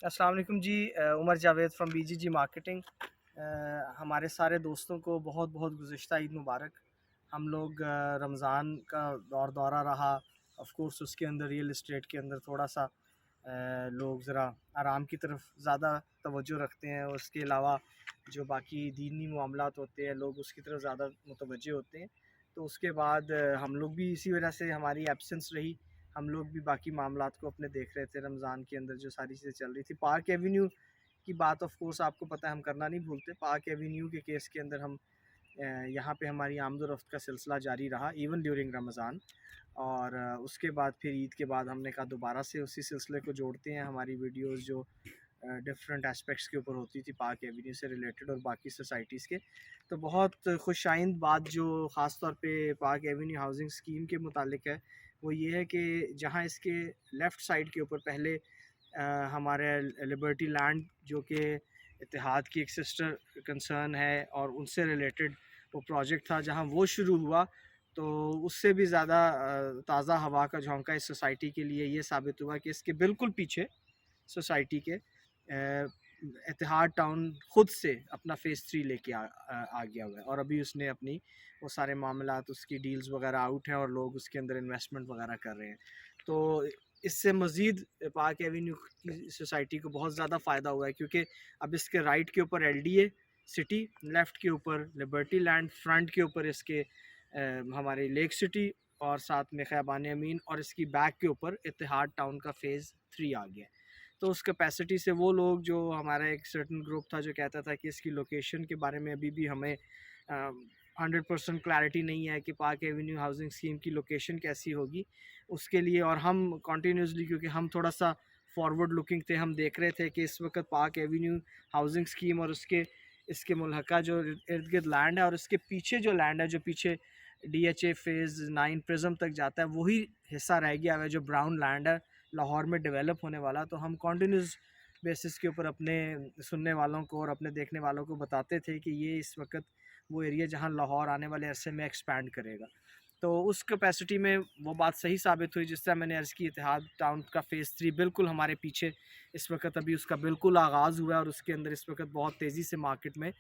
अस्सलाम वालेकुम जी। Umar Javed from BGG marketing. हमारे सारे दोस्तों को बहुत बहुत गुज़िश्ता ईद मुबारक। हम लोग रमज़ान का दौरा रहा। ऑफ कोर्स उसके अंदर रियल इस्टेट के अंदर थोड़ा सा लोग ज़रा आराम की तरफ ज़्यादा तवज्जो रखते हैं। उसके अलावा जो बाकी दीनी मामलात होते हैं लोग उसकी तरफ ज़्यादा मुतवज्जे होते हैं। तो उसके बाद हम लोग भी इसी वजह से हमारी एब्सेंस रही। हम लोग भी बाकी मामलात को अपने देख रहे थे। रमज़ान के अंदर जो सारी चीज़ें चल रही थी, पार्क एवेन्यू की बात ऑफ कोर्स आपको पता है हम करना नहीं भूलते। पार्क एवेन्यू के केस के अंदर हम यहाँ पे हमारी आमद-ओ-रफ़्त का सिलसिला जारी रहा इवन ड्यूरिंग रमज़ान। और उसके बाद फिर ईद के बाद हमने कहा दोबारा से उसी सिलसिले को जोड़ते हैं। हमारी वीडियोज़ जो डिफरेंट एस्पेक्ट्स के ऊपर होती थी पार्क एवेन्यू से रिलेटेड और बाकी सोसाइटीज़ के। तो बहुत खुशाइंद बात जो ख़ास तौर पे पार्क एवेन्यू हाउसिंग स्कीम के मुतालिक है, वो ये है कि जहाँ इसके लेफ़्ट साइड के ऊपर पहले हमारे लिबर्टी लैंड जो कि इत्तेहाद की एक सिस्टर कंसर्न है और उनसे रिलेटेड वो प्रोजेक्ट था, जहाँ वो शुरू हुआ तो उससे भी ज़्यादा ताज़ा हवा का झोंका इस सोसाइटी के लिए ये साबित हुआ कि इसके बिल्कुल पीछे सोसाइटी के इत्तेहाद टाउन खुद से अपना फ़ेज़ 3 लेके आ गया हुआ है। और अभी उसने अपनी वो सारे मामलात, उसकी डील्स वगैरह आउट हैं और लोग उसके अंदर इन्वेस्टमेंट वगैरह कर रहे हैं। तो इससे मज़ीद पार्क एवेन्यू की सोसाइटी को बहुत ज़्यादा फ़ायदा हुआ है, क्योंकि अब इसके राइट के ऊपर एलडीए सिटी, लेफ़्ट के ऊपर लिबर्टी लैंड, फ्रंट के ऊपर इसके हमारे लेक सिटी और साथ में ख़ैबान अमीन, और इसकी बैक के ऊपर इत्तेहाद टाउन का फ़ेज़ 3 आ गया है। तो उस कैपेसिटी से वो लोग, जो हमारा एक सर्टेन ग्रुप था जो कहता था कि इसकी लोकेशन के बारे में अभी भी हमें 100% क्लैरिटी नहीं है कि पार्क एवेन्यू हाउसिंग स्कीम की लोकेशन कैसी होगी उसके लिए। और हम कॉन्टीन्यूसली, क्योंकि हम थोड़ा सा फॉरवर्ड लुकिंग थे, हम देख रहे थे कि इस वक्त पार्क एवेन्यू हाउसिंग स्कीम और उसके इसके मुल्हका जो इर्द गिर्द लैंड है और इसके पीछे जो लैंड है, जो पीछे DHA फ़ेज़ 9 प्रिज्म तक जाता है, वही हिस्सा रह गया है जो ब्राउन लैंड है लाहौर में डेवलप होने वाला। तो हम कॉन्टीन्यूस बेसिस के ऊपर अपने सुनने वालों को और अपने देखने वालों को बताते थे कि ये इस वक्त वो एरिया जहां लाहौर आने वाले अरसे में एक्सपैंड करेगा। तो उस कैपेसिटी में वो बात सही साबित हुई। जिस तरह मैंने अर्ज़ की, इत्तेहाद टाउन का फ़ेज़ 3 बिल्कुल हमारे पीछे इस वक्त अभी उसका बिल्कुल आगाज़ हुआ है और उसके अंदर इस वक्त बहुत तेज़ी से मार्केट में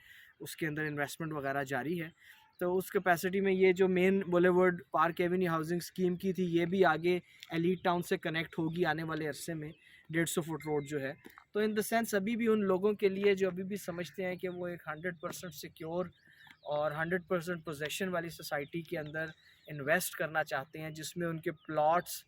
उसके अंदर इन्वेस्टमेंट वगैरह जारी है। तो उस कैपेसिटी में ये जो main boulevard park Avenue housing scheme की थी, ये भी आगे एलीट टाउन से कनेक्ट होगी आने वाले अरसे में, 150 फुट रोड जो है। तो इन द सेंस अभी भी उन लोगों के लिए जो अभी भी समझते हैं कि वो एक 100% सिक्योर और 100% पोजेशन वाली सोसाइटी के अंदर इन्वेस्ट करना चाहते हैं, जिसमें उनके प्लॉट्स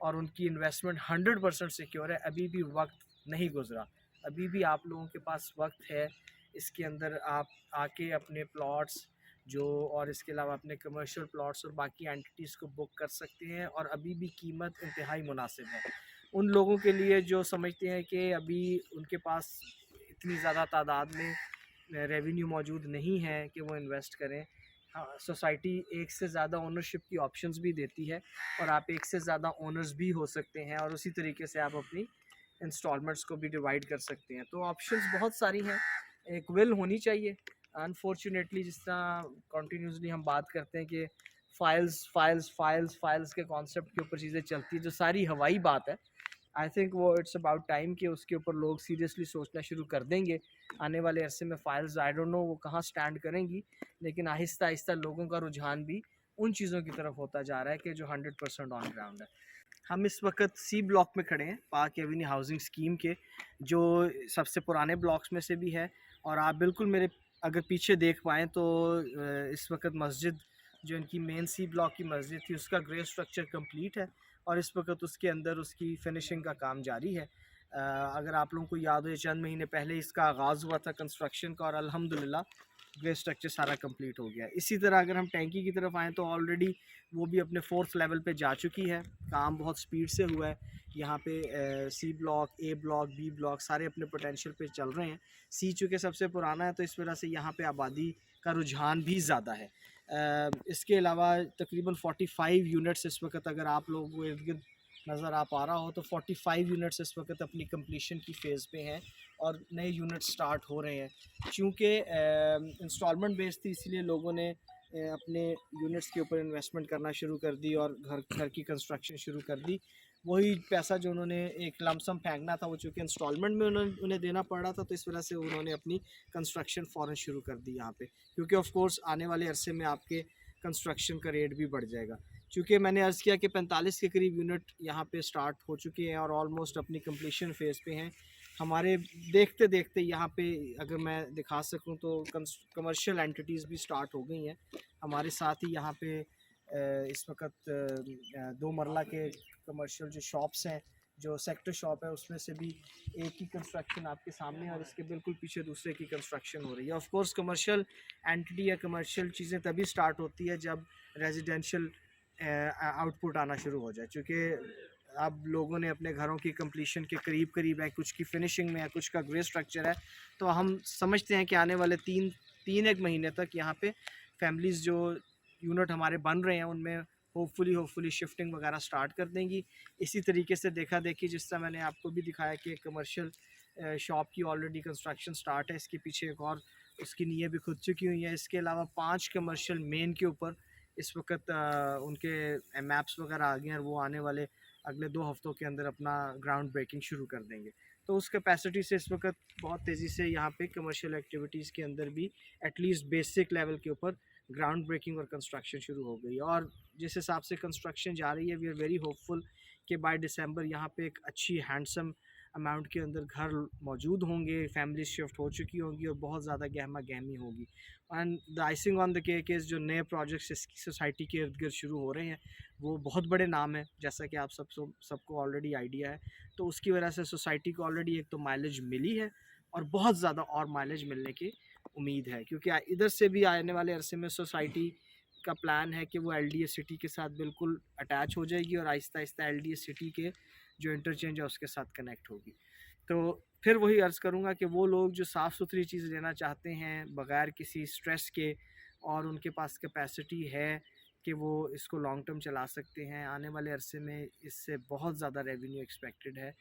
और उनकी इन्वेस्टमेंट 100% सिक्योर है, अभी भी वक्त नहीं गुजरा। अभी भी आप लोगों के पास वक्त है। इसके अंदर आप आके अपने प्लॉट्स जो, और इसके अलावा अपने कमर्शियल प्लॉट्स और बाकी एंटिटीज़ को बुक कर सकते हैं और अभी भी कीमत इंतहाई मुनासिब है उन लोगों के लिए जो समझते हैं कि अभी उनके पास इतनी ज़्यादा तादाद में रेवेन्यू मौजूद नहीं है कि वो इन्वेस्ट करें। हाँ, सोसाइटी एक से ज़्यादा ओनरशिप की ऑप्शंस भी देती है और आप एक से ज़्यादा ओनर्स भी हो सकते हैं और उसी तरीके से आप अपनी इंस्टॉलमेंट्स को भी डिवाइड कर सकते हैं। तो ऑप्शंस बहुत सारी हैं, एक विल होनी चाहिए। अनफॉर्चुनेटली जिस तरह कंटिन्यूसली हम बात करते हैं कि फाइल्स फाइल्स फाइल्स फाइल्स के कॉन्सेप्ट के ऊपर चीज़ें चलती है, जो सारी हवाई बात है, आई थिंक वो इट्स अबाउट टाइम कि उसके ऊपर लोग सीरियसली सोचना शुरू कर देंगे आने वाले अरसे में। फ़ाइल्स आई डोंट नो वो कहाँ स्टैंड करेंगी, लेकिन आहिस्ता आहिस्ता लोगों का रुझान भी उन चीज़ों की तरफ होता जा रहा है कि जो 100% ऑन ग्राउंड है। हम इस वक्त C ब्लॉक में खड़े हैं, पार्क एवेन्यू हाउसिंग स्कीम के, जो सबसे पुराने ब्लॉक्स में से भी है। और आप बिल्कुल मेरे अगर पीछे देख पाएँ तो इस वक्त मस्जिद, जो इनकी मेन C ब्लॉक की मस्जिद थी, उसका ग्रे स्ट्रक्चर कंप्लीट है और इस वक्त उसके अंदर उसकी फिनिशिंग का काम जारी है। अगर आप लोगों को याद हो, चंद महीने पहले इसका आगाज़ हुआ था कंस्ट्रक्शन का और अल्हम्दुलिल्लाह ग्रे स्ट्रक्चर सारा कंप्लीट हो गया। इसी तरह अगर हम टैंकी की तरफ आएँ तो ऑलरेडी वो भी अपने 4th लेवल पे जा चुकी है। काम बहुत स्पीड से हुआ है। यहाँ पे C block, A block, B block सारे अपने पोटेंशियल पे चल रहे हैं। C चूँकि सबसे पुराना है तो इस वजह से यहाँ पे आबादी का रुझान भी ज़्यादा है। इसके अलावा तकरीबन 45 यूनिट्स इस वक्त, अगर आप लोगों को इर्द-गिर्द नज़र आ रहा हो, तो 45 यूनिट्स इस वक्त अपनी कंप्लीशन की फ़ेज़ पे हैं और नए यूनिट स्टार्ट हो रहे हैं। चूँकि इंस्टॉलमेंट बेस्ड थी, इसलिए लोगों ने अपने यूनिट्स के ऊपर इन्वेस्टमेंट करना शुरू कर दी और घर घर की कंस्ट्रक्शन शुरू कर दी। वही पैसा जो उन्होंने एक लमसम फेंकना था वो चूँकि इंस्टॉलमेंट में उन्हें देना पड़ रहा था, तो इस वजह से उन्होंने अपनी कंस्ट्रक्शन फ़ौरन शुरू कर दी यहाँ पे, क्योंकि ऑफ कोर्स आने वाले अरसे में आपके कंस्ट्रक्शन का रेट भी बढ़ जाएगा। चूँकि मैंने अर्ज़ किया कि 45 के करीब यूनिट यहाँ पे स्टार्ट हो चुके हैं और ऑलमोस्ट अपनी कंप्लीशन फेज़ पे हैं। हमारे देखते देखते यहाँ पे अगर मैं दिखा सकूँ तो कमर्शियल एंटिटीज़ भी स्टार्ट हो गई हैं। हमारे साथ ही यहाँ पे इस वक्त 2 मरला के कमर्शियल जो शॉप्स हैं, जो सेक्टर शॉप है, उसमें से भी एक की कंस्ट्रक्शन आपके सामने है और इसके बिल्कुल पीछे दूसरे की कंस्ट्रक्शन हो रही है। ऑफ कोर्स कमर्शियल एंटिटी या कमर्शियल चीज़ें तभी स्टार्ट होती है जब रेजिडेंशियल आउटपुट आना शुरू हो जाए। चूँकि अब लोगों ने अपने घरों की कंप्लीशन के करीब करीब है, कुछ की फिनिशिंग में है, कुछ का ग्रे स्ट्रक्चर है, तो हम समझते हैं कि आने वाले तीन एक महीने तक यहाँ पे फैमिलीज़ जो यूनिट हमारे बन रहे हैं उनमें होपफुली शिफ्टिंग वगैरह स्टार्ट कर देंगी। इसी तरीके से देखा देखी जिस तरह मैंने आपको भी दिखाया कि कमर्शियल शॉप की ऑलरेडी कंस्ट्रक्शन स्टार्ट है, इसके पीछे एक और उसकी नींवें भी खुद चुकी हुई हैं। इसके अलावा 5 कमर्शियल मेन के ऊपर इस वक्त उनके मैप्स वगैरह आ गए हैं और वो आने वाले अगले 2 हफ्तों के अंदर अपना ग्राउंड ब्रेकिंग शुरू कर देंगे। तो उस कैपेसिटी से इस वक्त बहुत तेज़ी से यहाँ पे कमर्शियल एक्टिविटीज़ के अंदर भी एटलीस्ट बेसिक लेवल के ऊपर ग्राउंड ब्रेकिंग और कंस्ट्रक्शन शुरू हो गई है। और जिस हिसाब से कंस्ट्रक्शन जा रही है, वी आर वेरी होपफुल कि बाय दिसंबर यहाँ पे एक अच्छी हैंडसम अमाउंट के अंदर घर मौजूद होंगे, फैमिली शिफ्ट हो चुकी होंगी और बहुत ज़्यादा गहमा गहमी होगी। And the icing on the cake is जो नए प्रोजेक्ट्स इसकी सोसाइटी के इर्द गिर्द शुरू हो रहे हैं वो बहुत बड़े नाम हैं, जैसा कि आप सबको ऑलरेडी आइडिया है। तो उसकी वजह से सोसाइटी को ऑलरेडी एक तो माइलेज मिली है और बहुत ज़्यादा और माइलेज मिलने की उम्मीद है, क्योंकि इधर से भी आने वाले अरसे में सोसाइटी का प्लान है कि वो एलडीएस सिटी के साथ बिल्कुल अटैच हो जाएगी और आहिस्ता आहिस्ता एलडीएस सिटी के जो इंटरचेंज है उसके साथ कनेक्ट होगी। तो फिर वही अर्ज़ करूँगा कि वो लोग जो साफ़ सुथरी चीज़ लेना चाहते हैं बग़ैर किसी स्ट्रेस के और उनके पास कैपेसिटी है कि वो इसको लॉन्ग टर्म चला सकते हैं, आने वाले अरसे में इससे बहुत ज़्यादा रेवेन्यू एक्सपेक्टेड है।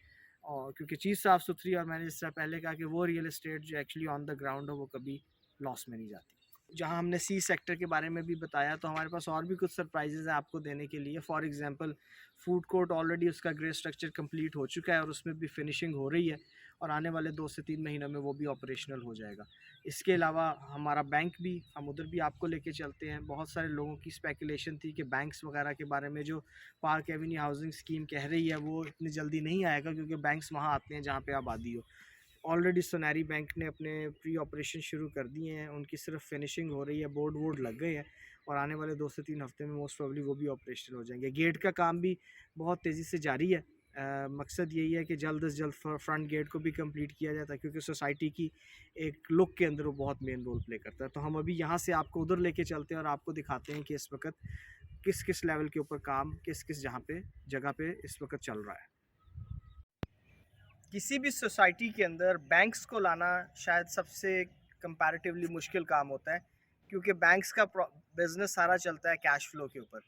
और क्योंकि चीज़ साफ़ सुथरी और मैंने इस तरह पहले कहा कि वो रियल एस्टेट जो एक्चुअली ऑन द ग्राउंड हो वो कभी लॉस में नहीं जाती। जहाँ हमने सी सेक्टर के बारे में भी बताया, तो हमारे पास और भी कुछ सरप्राइजेज़ हैं आपको देने के लिए। For example food court already उसका ग्रे स्ट्रक्चर कंप्लीट हो चुका है और उसमें भी फिनिशिंग हो रही है और आने वाले 2 से 3 महीनों में वो भी ऑपरेशनल हो जाएगा। इसके अलावा हमारा बैंक भी, हम उधर भी आपको लेके चलते हैं। बहुत सारे लोगों की स्पेकुलेशन थी कि बैंक्स वगैरह के बारे में जो पार्क एवेन्यू हाउसिंग स्कीम कह रही है वो इतनी जल्दी नहीं आएगा, क्योंकि बैंक्स वहाँ आते हैं जहाँ पे आबादी हो। ऑलरेडी सोनारी बैंक ने अपने प्री ऑपरेशन शुरू कर दिए हैं, उनकी सिर्फ फिनिशिंग हो रही है, बोर्ड वोर्ड लग गए हैं और आने वाले 2 से 3 हफ्ते में मोस्ट प्रोबेबली वो भी ऑपरेशनल हो जाएंगे। गेट का काम भी बहुत तेज़ी से जारी है। मकसद यही है कि जल्द से जल्द फ्रंट गेट को भी कंप्लीट किया जाता है, क्योंकि सोसाइटी की एक लुक के अंदर वो बहुत मेन रोल प्ले करता है। तो हम अभी यहाँ से आपको उधर लेके चलते हैं और आपको दिखाते हैं कि इस वक्त किस किस लेवल के ऊपर काम किस किस जगह पे इस वक्त चल रहा है। किसी भी सोसाइटी के अंदर बैंक्स को लाना शायद सबसे कंपैरेटिवली मुश्किल काम होता है, क्योंकि बैंक्स का बिज़नेस सारा चलता है कैश फ्लो के ऊपर।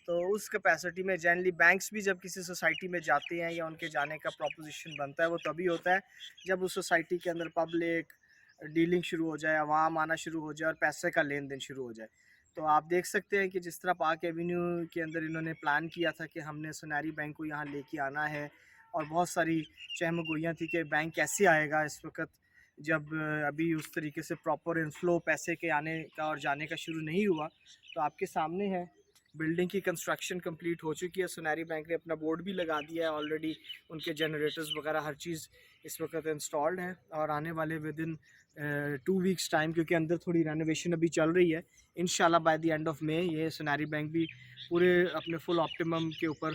तो उस कैपेसिटी में जनरली बैंक्स भी जब किसी सोसाइटी में जाते हैं या उनके जाने का प्रोपोजिशन बनता है वो तभी होता है जब उस सोसाइटी के अंदर पब्लिक डीलिंग शुरू हो जाए, आवाम आना शुरू हो जाए और पैसे का लेन देन शुरू हो जाए। तो आप देख सकते हैं कि जिस तरह पार्क एवेन्यू के अंदर इन्होंने प्लान किया था कि हमने सोनारी बैंक को यहाँ लेके आना है और बहुत सारी चहमगोइयाँ थी कि बैंक कैसे आएगा इस वक्त, जब अभी उस तरीके से प्रॉपर इनफ्लो पैसे के आने का और जाने का शुरू नहीं हुआ। तो आपके सामने है बिल्डिंग की कंस्ट्रक्शन कंप्लीट हो चुकी है। सोनारी बैंक ने अपना बोर्ड भी लगा दिया है ऑलरेडी, उनके जनरेटर्स वगैरह हर चीज़ इस वक्त इंस्टॉल्ड है और आने वाले विद इन 2 वीक्स टाइम, क्योंकि अंदर थोड़ी रेनोवेशन अभी चल रही है, इंशाल्लाह by the end of May ये सोनारी बैंक भी पूरे अपने फुल ऑप्टिमम के ऊपर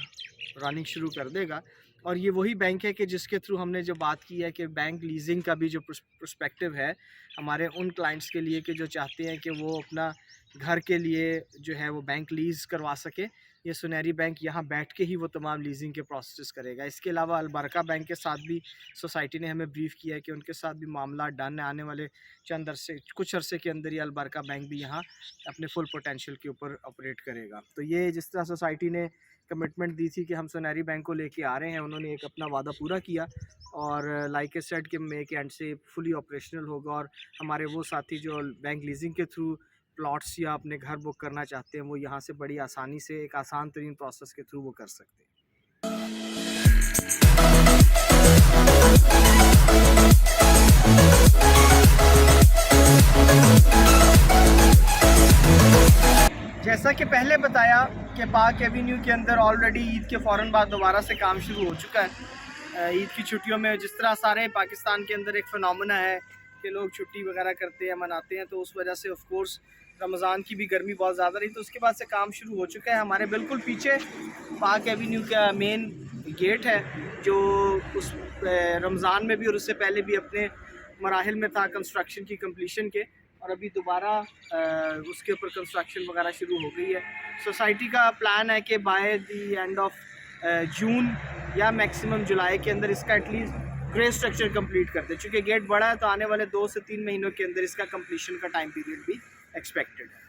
रनिंग शुरू कर देगा। और ये वही बैंक है कि जिसके थ्रू हमने जो बात की है कि बैंक लीजिंग का भी जो पर्सपेक्टिव है हमारे उन क्लाइंट्स के लिए कि जो चाहते हैं कि वो अपना घर के लिए जो है वो बैंक लीज़ करवा सके, ये सोनारी बैंक यहाँ बैठ के ही वो तमाम लीजिंग के प्रोसेस करेगा। इसके अलावा अलबरका बैंक के साथ भी सोसाइटी ने हमें ब्रीफ़ किया है कि उनके साथ भी मामला डन है, आने वाले कुछ अरसे के अंदर ही अलबरका बैंक भी यहाँ अपने फुल पोटेंशियल के ऊपर ऑपरेट करेगा। तो ये जिस तरह सोसाइटी ने कमिटमेंट दी थी कि हम सोनारी बैंक को लेके आ रहे हैं, उन्होंने एक अपना वादा पूरा किया और लाइक ए सेड कि मे के एंड से फुली ऑपरेशनल होगा और हमारे वो साथी जो बैंक लीजिंग के थ्रू प्लॉट्स या अपने घर बुक करना चाहते हैं वो यहाँ से बड़ी आसानी से एक आसान तरीन प्रोसेस के थ्रू वो कर सकते हैं। जैसा कि पहले बताया कि पाक एवेन्यू के अंदर ऑलरेडी ईद के फ़ौरन बाद दोबारा से काम शुरू हो चुका है। ईद की छुट्टियों में जिस तरह सारे पाकिस्तान के अंदर एक फ़िनोमेना है कि लोग छुट्टी वगैरह करते हैं, मनाते हैं, तो उस वजह से ऑफ कोर्स रमज़ान की भी गर्मी बहुत ज़्यादा रही, तो उसके बाद से काम शुरू हो चुका है। हमारे बिल्कुल पीछे पाक एवेन्यू का मेन गेट है जो उस रमज़ान में भी और उससे पहले भी अपने मराहिल में था कंस्ट्रक्शन की कंप्लीशन के, और अभी दोबारा उसके ऊपर कंस्ट्रक्शन वगैरह शुरू हो गई है। सोसाइटी का प्लान है कि by the end of June या मैक्सिमम जुलाई के अंदर इसका एटलीस्ट ग्रे स्ट्रक्चर कंप्लीट कर दे। चूँकि गेट बड़ा है तो आने वाले 2 से 3 महीनों के अंदर इसका कंप्लीशन का टाइम पीरियड भी एक्सपेक्टेड है।